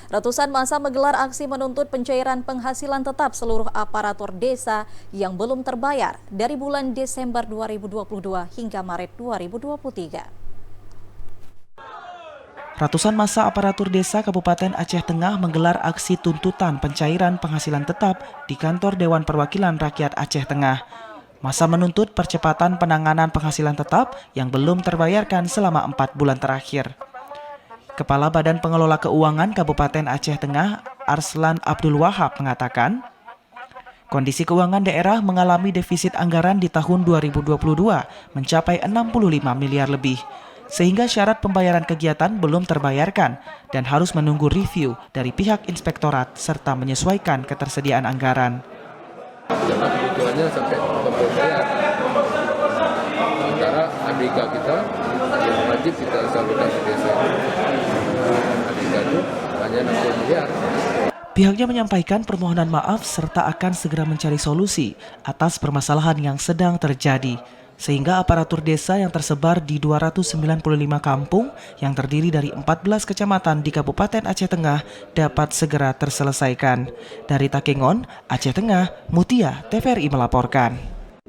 Ratusan massa menggelar aksi menuntut pencairan penghasilan tetap seluruh aparatur desa yang belum terbayar dari bulan Desember 2022 hingga Maret 2023. Ratusan massa aparatur desa Kabupaten Aceh Tengah menggelar aksi tuntutan pencairan penghasilan tetap di kantor Dewan Perwakilan Rakyat Aceh Tengah. Massa menuntut percepatan penanganan penghasilan tetap yang belum terbayarkan selama 4 bulan terakhir. Kepala Badan Pengelola Keuangan Kabupaten Aceh Tengah, Arslan Abdul Wahab mengatakan, kondisi keuangan daerah mengalami defisit anggaran di tahun 2022 mencapai 65 miliar lebih, sehingga syarat pembayaran kegiatan belum terbayarkan dan harus menunggu review dari pihak inspektorat serta menyesuaikan ketersediaan anggaran. Karena kebutuhannya sampai 60 miliar. Sementara ABK kita yang wajib kita salurkan ke desa, ABK itu hanya 60 miliar. Pihaknya menyampaikan permohonan maaf serta akan segera mencari solusi atas permasalahan yang sedang terjadi, sehingga aparatur desa yang tersebar di 295 kampung yang terdiri dari 14 kecamatan di Kabupaten Aceh Tengah dapat segera terselesaikan. Dari Takengon, Aceh Tengah, Mutia, TVRI melaporkan.